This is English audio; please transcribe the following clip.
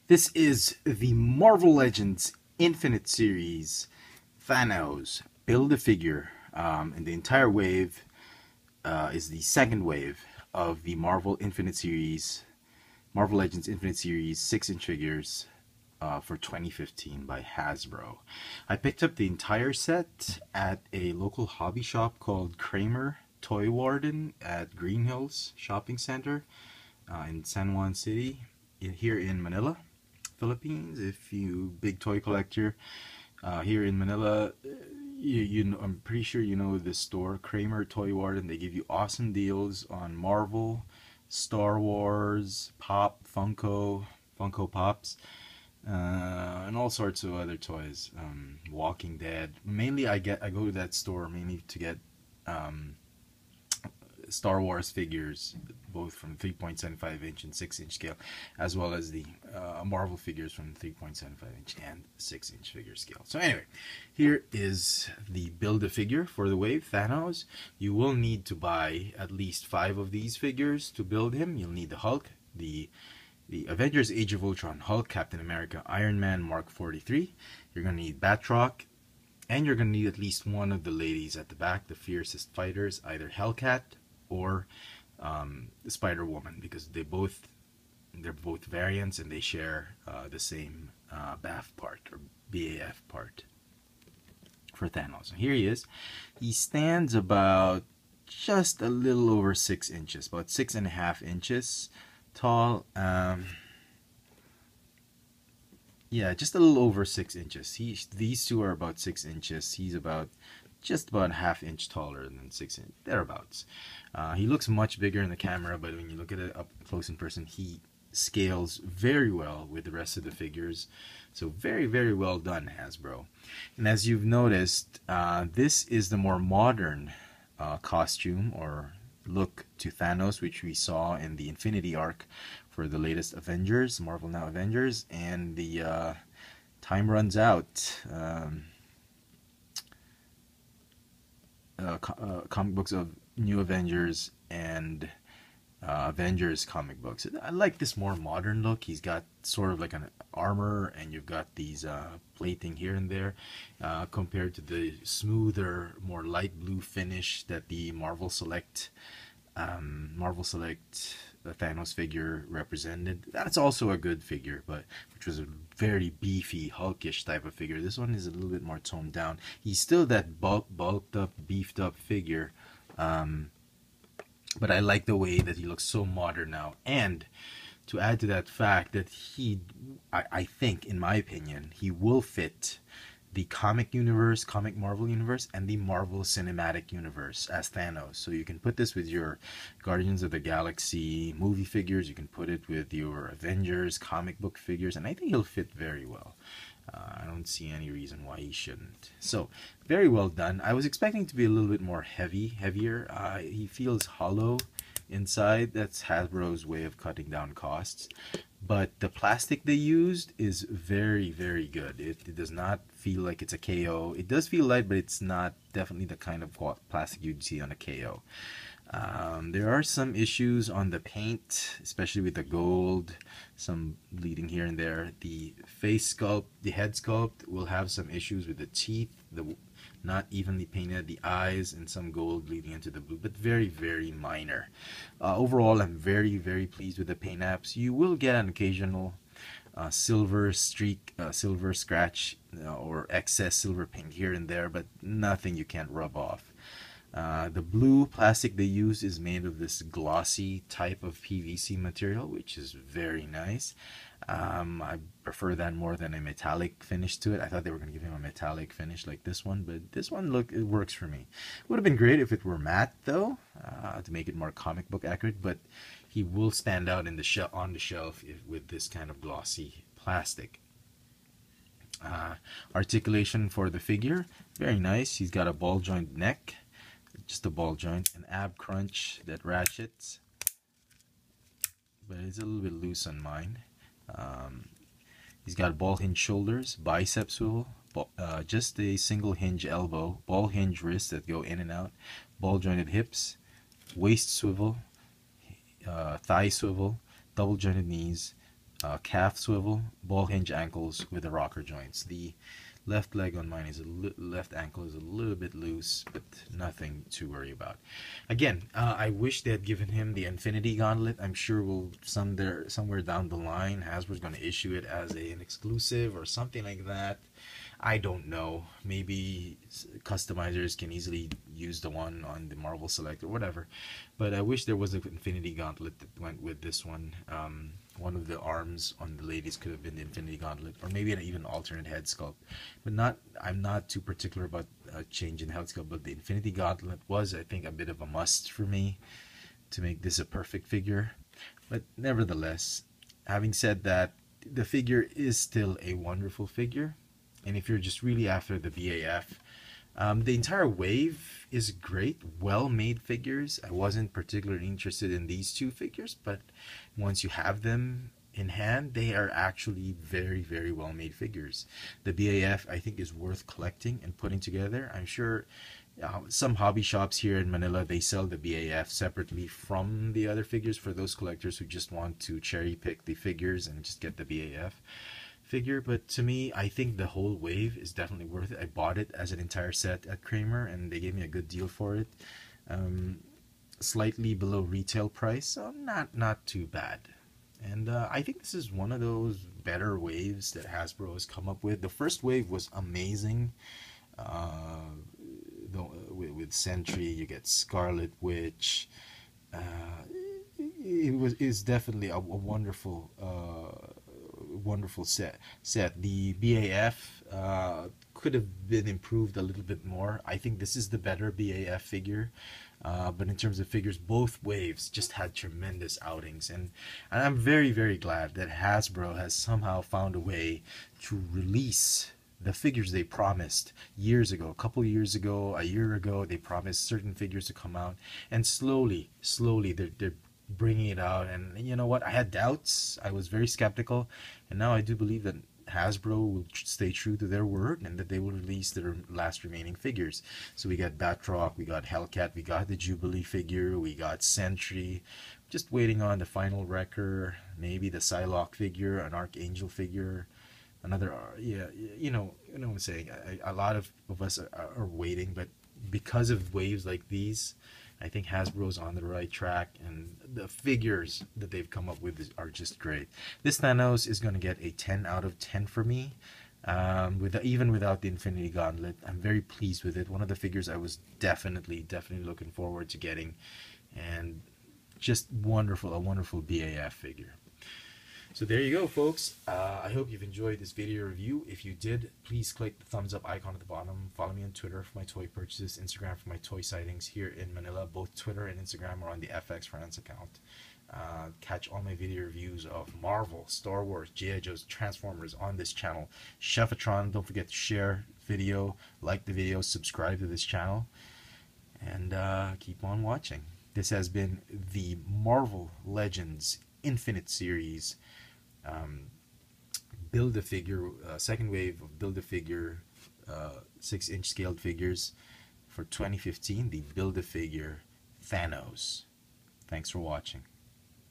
This is the Marvel Legends Infinite Series Thanos Build-A-Figure, and the entire wave is the second wave of the Marvel Legends Infinite Series 6-inch figures for 2015 by Hasbro. I picked up the entire set at a local hobby shop called Kramer Toy Warden at Green Hills Shopping Center in San Juan City, here in Manila, Philippines. If you big toy collector here in Manila, I'm pretty sure you know this store, Kramer Toy Warden. They give you awesome deals on Marvel, Star Wars, Pop, Funko Pops, and all sorts of other toys. Walking Dead. Mainly, I go to that store mainly to get Star Wars figures, both from 3.75 inch and 6-inch scale, as well as the Marvel figures from 3.75 inch and 6-inch figure scale. So anyway, here is the Build-A-Figure for the wave, Thanos. You will need to buy at least 5 of these figures to build him. You'll need the Hulk, the Avengers Age of Ultron Hulk, Captain America, Iron Man Mark 43. You're going to need Batroc, and you're going to need at least one of the ladies at the back, the fiercest fighters, either Hellcat or Spider-Woman, because they're both variants and they share the same BAF part or BAF part for Thanos. So here he is. He stands about just a little over 6 inches, about 6.5 inches tall. Yeah, just a little over 6 inches. These two are about 6 inches. He's just about ½ inch taller than 6 inch, thereabouts. He looks much bigger in the camera, but when you look at it up close in person, he scales very well with the rest of the figures. So very, very well done, Hasbro. And as you've noticed, this is the more modern costume or look to Thanos, which we saw in the Infinity arc for the latest Avengers, Marvel Now Avengers, and the time runs out. Comic books of New Avengers and Avengers comic books. I like this more modern look. He's got sort of like an armor, and you've got these plating here and there, compared to the smoother, more light blue finish that the Marvel Select Thanos figure represented. That's also a good figure, but which was a very beefy, hulkish type of figure. This one is a little bit more toned down. He's still that bulked up, beefed up figure, but I like the way that he looks so modern now. And to add to that fact that I think, in my opinion, he will fit the comic Marvel universe, and the Marvel Cinematic Universe as Thanos. So you can put this with your Guardians of the Galaxy movie figures, you can put it with your Avengers comic book figures, and I think he'll fit very well. I don't see any reason why he shouldn't. So, very well done. I was expecting to be a little bit more heavier. He feels hollow inside. That's Hasbro's way of cutting down costs. But the plastic they used is very, very good. It does not feel like it's a KO. It does feel light, but it's not definitely the kind of plastic you'd see on a KO. There are some issues on the paint, especially with the gold, some bleeding here and there. The face sculpt, the head sculpt will have some issues with the teeth, not evenly painted, the eyes, and some gold bleeding into the blue, but very, very minor. Overall, I'm very, very pleased with the paint apps. You will get an occasional silver streak, silver scratch, or excess silver paint here and there, but nothing you can't rub off. The blue plastic they use is made of this glossy type of PVC material, which is very nice. I prefer that more than a metallic finish to it. I thought they were going to give him a metallic finish like this one, but this one, look, it works for me. Would have been great if it were matte, though, to make it more comic book accurate, but he will stand out on the shelf with this kind of glossy plastic. Articulation for the figure, very nice. He's got a ball joint neck, just a ball joint, an ab crunch that ratchets, but it's a little bit loose on mine. He's got ball hinge shoulders, bicep swivel, just a single hinge elbow, ball hinge wrists that go in and out, ball jointed hips, waist swivel, thigh swivel, double jointed knees, calf swivel, ball hinge ankles with the rocker joints. The left leg on mine is left ankle is a little bit loose, but nothing to worry about. Again, I wish they had given him the Infinity Gauntlet. I'm sure we'll somewhere down the line, Hasbro's going to issue it as an exclusive or something like that. I don't know. Maybe customizers can easily use the one on the Marvel Select or whatever. But I wish there was an Infinity Gauntlet that went with this one. One of the arms on the ladies could have been the Infinity Gauntlet, or maybe an even alternate head sculpt. But I'm not too particular about a change in head sculpt. But the Infinity Gauntlet was, I think, a bit of a must for me to make this a perfect figure. But nevertheless, having said that, the figure is still a wonderful figure. And if you're just really after the BAF, the entire wave is great, well-made figures. I wasn't particularly interested in these two figures, but once you have them in hand, they are actually very, very well-made figures. The BAF, I think, is worth collecting and putting together. I'm sure some hobby shops here in Manila, they sell the BAF separately from the other figures for those collectors who just want to cherry-pick the figures and just get the BAF figure. But to me, I think the whole wave is definitely worth it. I bought it as an entire set at Kramer and they gave me a good deal for it. Slightly below retail price, so not too bad. And I think this is one of those better waves that Hasbro has come up with. The first wave was amazing. With Sentry, you get Scarlet Witch. It's definitely a wonderful wonderful set. The BAF could have been improved a little bit more. I think this is the better BAF figure. But in terms of figures, both waves just had tremendous outings, and I'm very, very glad that Hasbro has somehow found a way to release the figures they promised years ago. A couple years ago, a year ago, they promised certain figures to come out, and slowly they're bringing it out. And you know what, I had doubts, I was very skeptical, and now I do believe that Hasbro will stay true to their word and that they will release their last remaining figures. So we got Batroc, we got Hellcat, we got the Jubilee figure, we got Sentry. Just waiting on the final Wrecker, maybe the Psylocke figure, an Archangel figure, another, you know what I'm saying. A lot of us are waiting, but because of waves like these, I think Hasbro's on the right track, and the figures that they've come up with are just great. This Thanos is going to get a 10 out of 10 for me, even without the Infinity Gauntlet. I'm very pleased with it. One of the figures I was definitely looking forward to getting, and just wonderful, a wonderful BAF figure. So there you go, folks. I hope you've enjoyed this video review. If you did, please click the thumbs up icon at the bottom. Follow me on Twitter for my toy purchases, Instagram for my toy sightings here in Manila. Both Twitter and Instagram are on the FX France account. Catch all my video reviews of Marvel, Star Wars, G.I. Joe's, Transformers on this channel. Chefatron, don't forget to share video, like the video, subscribe to this channel, and keep on watching. This has been the Marvel Legends Infinite Series. Build-A-Figure, second wave of Build-A-Figure 6-inch scaled figures for 2015, the Build-A-Figure Thanos. Thanks for watching.